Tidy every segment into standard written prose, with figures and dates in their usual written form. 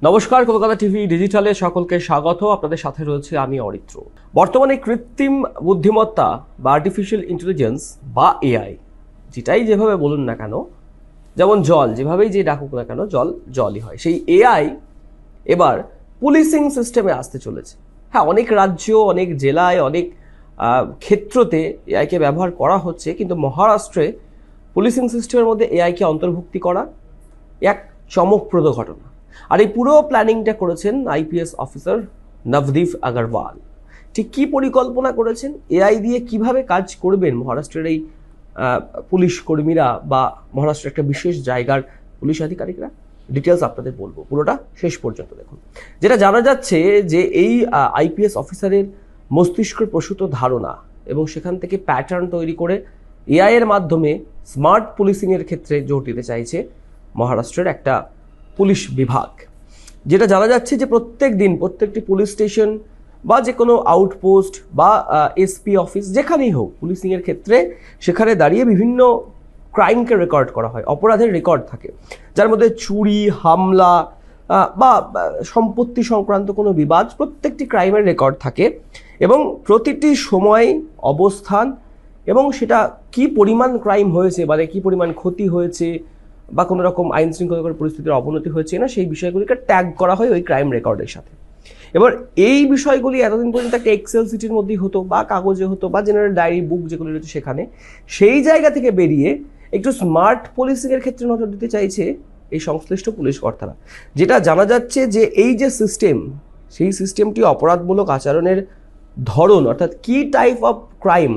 নমস্কার, কলকাতা টিভি ডিজিটালে সকলকে স্বাগত। আপনাদের সাথে রয়েছে আমি অরিত্র। বর্তমানে কৃত্রিম বুদ্ধিমত্তা বা আর্টিফিশিয়াল ইন্টেলিজেন্স বা এআই, যেটাই যেভাবে বলুন না কেন, যেমন জল যেভাবেই যে ডাকুক না কেন, জল জলই হয়। সেই এআই এবার পুলিশিং সিস্টেমে আসতে চলেছে। হ্যাঁ, অনেক রাজ্য, অনেক জেলায়, অনেক ক্ষেত্রতে এআইকে ব্যবহার করা হচ্ছে, কিন্তু মহারাষ্ট্রে পুলিশিং সিস্টেমের মধ্যে এআইকে অন্তর্ভুক্তি করা এক চমকপ্রদ ঘটনা। আর এই পুরো প্ল্যানিংটা করেছেন আইপিএস অফিসার নবদীপ আগরওয়াল। ঠিক কী পরিকল্পনা করেছেন, এআই দিয়ে কিভাবে কাজ করবেন মহারাষ্ট্রের এই পুলিশ কর্মীরা বা মহারাষ্ট্রের একটা বিশেষ জায়গার পুলিশ আধিকারিকরা, ডিটেলস আপনাদের বলবো, পুরোটা শেষ পর্যন্ত দেখুন। যেটা জানা যাচ্ছে যে এই আইপিএস অফিসারের মস্তিষ্ক প্রসূত ধারণা এবং সেখান থেকে প্যাটার্ন তৈরি করে এআই এর মাধ্যমে স্মার্ট পুলিশিংয়ের ক্ষেত্রে জোর দিতে চাইছে মহারাষ্ট্রের একটা পুলিশ বিভাগ। যেটা জানা যাচ্ছে যে প্রত্যেক দিন প্রত্যেকটি পুলিশ স্টেশন বা যে কোনো আউটপোস্ট বা এসপি অফিস যেখানেই হোক পুলিশিংয়ের ক্ষেত্রে, সেখানে দাঁড়িয়ে বিভিন্ন ক্রাইমকে রেকর্ড করা হয়, অপরাধের রেকর্ড থাকে, যার মধ্যে চুরি, হামলা বা সম্পত্তি সংক্রান্ত কোনো বিবাদ, প্রত্যেকটি ক্রাইমের রেকর্ড থাকে এবং প্রতিটি সময় অবস্থান এবং সেটা কি পরিমাণ ক্রাইম হয়েছে, মানে কি পরিমাণ ক্ষতি হয়েছে বা কোনো রকম আইন শৃঙ্খলার পরিস্থিতির অবনতি হয়েছে না, সেই বিষয়গুলিকে ট্যাগ করা হয় ওই ক্রাইম রেকর্ডের সাথে। এবার এই বিষয়গুলি এতদিন পর্যন্ত একটা এক্সেল সিটির মধ্যেই হতো বা কাগজে হতো বা জেনারেল ডায়েরি বুক যেগুলি রয়েছে সেখানে, সেই জায়গা থেকে বেরিয়ে একটু স্মার্ট পুলিশিংয়ের ক্ষেত্রে নজর দিতে চাইছে এই সংশ্লিষ্ট পুলিশ কর্তারা। যেটা জানা যাচ্ছে যে এই যে সিস্টেম, সেই সিস্টেমটি অপরাধমূলক আচরণের ধরন, অর্থাৎ কি টাইপ অফ ক্রাইম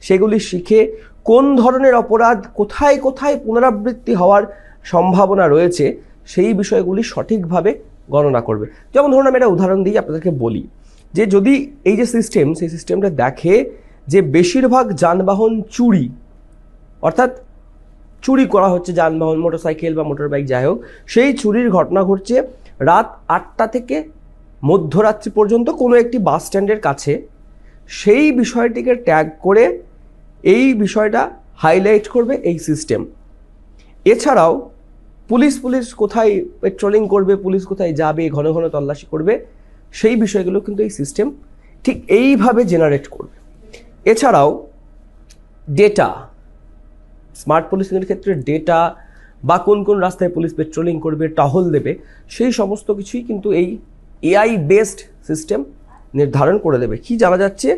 সেগুলি শিখে কোন ধরনের অপরাধ কোথায় কোথায় পুনরাবৃত্তি হওয়ার সম্ভাবনা রয়েছে সেই বিষয়গুলি সঠিকভাবে গণনা করবে। যেমন ধরুন আমি একটা উদাহরণ দিয়ে আপনাদেরকে বলি, যে যদি এই যে সিস্টেম, সেই সিস্টেমটা দেখে যে বেশিরভাগ যানবাহন চুরি, অর্থাৎ চুরি করা হচ্ছে যানবাহন, মোটরসাইকেল বা মোটর বাইক যাই হোক, সেই চুরির ঘটনা ঘটছে রাত 8টা থেকে মধ্যরাত্রি পর্যন্ত কোনো একটি বাস স্ট্যান্ডের কাছে, সেই বিষয়টিকে ট্যাগ করে এই বিষয়টা হাইলাইট করবে এই সিস্টেম। এছাড়াও পুলিশ কোথায় পেট্রোলিং করবে, পুলিশ কোথায় যাবে, ঘন ঘন তল্লাশি করবে, সেই বিষয়গুলো কিন্তু এই সিস্টেম ঠিক এইভাবে জেনারেট করবে। এছাড়াও ডেটা, স্মার্ট পুলিশিংয়ের ক্ষেত্রে ডেটা বা কোন কোন রাস্তায় পুলিশ পেট্রোলিং করবে, টহল দেবে, সেই সমস্ত কিছুই কিন্তু এই এআই বেসড সিস্টেম নির্ধারণ করে দেবে। কি জানা যাচ্ছে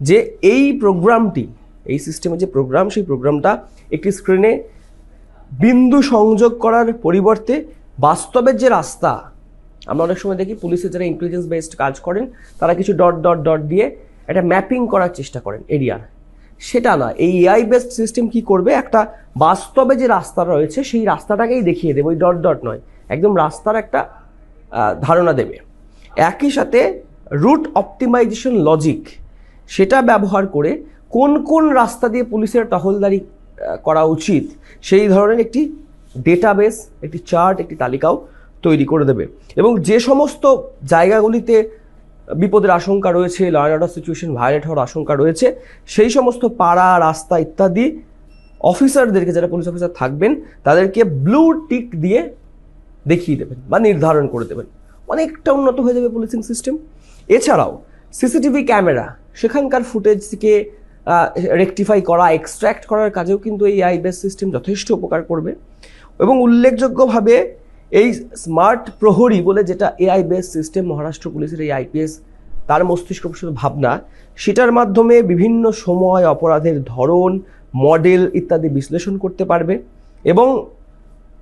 যে এই প্রোগ্রামটি, এই সিস্টেমের যে প্রোগ্রাম, সেই প্রোগ্রামটা একটি স্ক্রিনে বিন্দু সংযোগ করার পরিবর্তে বাস্তবের যে রাস্তা, আমরা অনেক সময় দেখি পুলিশের যারা ইন্টেলিজেন্স বেসড কাজ করেন তারা কিছু ডট ডট ডট দিয়ে একটা ম্যাপিং করার চেষ্টা করেন এরিয়ার, সেটা না, এই এআই বেসড সিস্টেম কি করবে, একটা বাস্তবে যে রাস্তা রয়েছে সেই রাস্তাটাকেই দেখিয়ে দেবে, ওই ডট ডট নয়, একদম রাস্তার একটা ধারণা দেবে। একই সাথে রুট অপটিমাইজেশন লজিক, সেটা ব্যবহার করে কোন কোন রাস্তা দিয়ে পুলিশের টহলদারি করা উচিত সেই ধরনের একটি ডেটাবেস, একটি চার্ট, একটি তালিকাও তৈরি করে দেবে। এবং যে সমস্ত জায়গাগুলিতে বিপদের আশঙ্কা রয়েছে, law and order situation violate হওয়ার আশঙ্কা রয়েছে, সেই সমস্ত পাড়া, রাস্তা ইত্যাদি অফিসারদেরকে, যারা পুলিশ অফিসার থাকবেন তাদেরকে ব্লু টিক দিয়ে দেখিয়ে দেবেন বা নির্ধারণ করে দেবেন। অনেকটা উন্নত হয়ে যাবে পুলিশিং সিস্টেম। এছাড়াও সিসিটিভি ক্যামেরা, সেখানকার ফুটেজকে রেকটিফাই করা, এক্সট্র্যাক্ট করার কাজেও কিন্তু এই এআই বেস সিস্টেম যথেষ্ট উপকার করবে। এবং উল্লেখযোগ্যভাবে এই স্মার্ট প্রহরী বলে যেটা এআই বেস সিস্টেম মহারাষ্ট্র পুলিশের এই আইপিএস, তার মস্তিষ্ক প্রসূত ভাবনা, সেটার মাধ্যমে বিভিন্ন সময় অপরাধের ধরন, মডেল ইত্যাদি বিশ্লেষণ করতে পারবে। এবং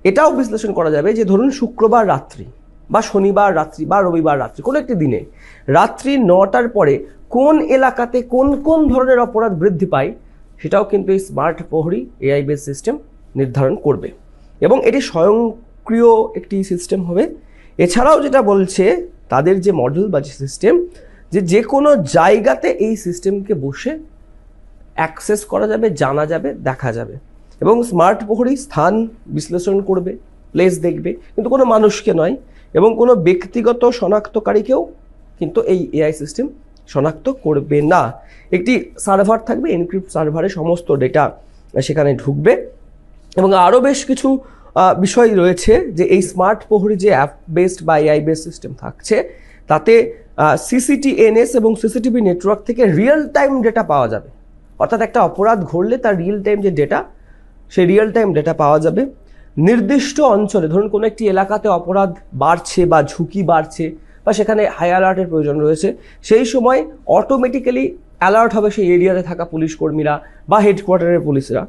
এটাও বিশ্লেষণ করা যাবে যে ধরুন শুক্রবার রাত্রি বা শনিবার রাত্রি বা রবিবার রাত্রি, কোনো একটি দিনে রাত্রি 9টার পরে কোন এলাকাতে কোন কোন ধরনের অপরাধ বৃদ্ধি পায়, সেটাও কিন্তু এই স্মার্ট প্রহরী এআই বেস সিস্টেম নির্ধারণ করবে এবং এটি স্বয়ংক্রিয় একটি সিস্টেম হবে। এছাড়াও যেটা বলছে তাদের যে মডেল বা যে সিস্টেম, যে কোনো জায়গাতে এই সিস্টেমকে বসে অ্যাক্সেস করা যাবে, জানা যাবে, দেখা যাবে। এবং স্মার্ট প্রহরী স্থান বিশ্লেষণ করবে, প্লেস দেখবে, কিন্তু কোনো মানুষকে নয়, এবং কোনো ব্যক্তিগত শনাক্তকারীকেও কিন্তু এই এআই সিস্টেম শনাক্ত করবে না। একটি সার্ভার থাকবে, এনক্রিপ্ট সার্ভারে সমস্ত ডেটা সেখানে ঢুকবে এবং আরও বেশ কিছু বিষয় রয়েছে যে এই স্মার্ট প্রহরী যে অ্যাপ বেসড বা এআই বেসড সিস্টেম থাকছে তাতে সিসিটিএনএস এবং সিসিটিভি নেটওয়ার্ক থেকে রিয়েল টাইম ডেটা পাওয়া যাবে। অর্থাৎ একটা অপরাধ ঘটলে তার রিয়েল টাইম যে ডেটা, সেই রিয়েল টাইম ডেটা পাওয়া যাবে। নির্দিষ্ট অঞ্চলে ধরুন কোনো একটি এলাকাতে অপরাধ বাড়ছে বা ঝুঁকি বাড়ছে বা সেখানে হাই অ্যালার্টের প্রয়োজন রয়েছে, সেই সময় অটোমেটিক্যালি অ্যালার্ট হবে সেই এরিয়াতে থাকা পুলিশ কর্মীরা বা হেডকোয়ার্টারের পুলিশরা।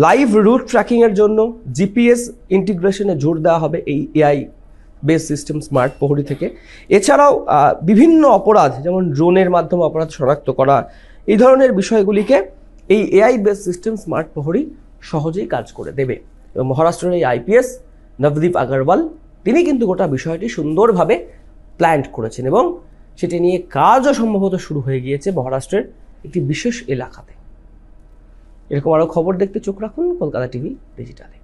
লাইভ রুট ট্র্যাকিংয়ের জন্য জিপিএস ইন্টিগ্রেশনে জোর দেওয়া হবে এই এআই বেস সিস্টেম স্মার্ট প্রহরী থেকে। এছাড়াও বিভিন্ন অপরাধ যেমন ড্রোনের মাধ্যমে অপরাধ শনাক্ত করা, এই ধরনের বিষয়গুলিকে এই এআই বেস সিস্টেম স্মার্ট প্রহরী সহজেই কাজ করে দেবে। এবং মহারাষ্ট্রের এই আইপিএস নবদীপ আগরওয়াল তিনি কিন্তু গোটা বিষয়টি সুন্দরভাবে প্ল্যান করেছেন এবং সেটি নিয়ে কাজও সম্ভবত শুরু হয়ে গিয়েছে মহারাষ্ট্রের একটি বিশেষ এলাকাতে। এরকম আরও খবর দেখতে চোখ রাখুন কলকাতা টিভি ডিজিটালে।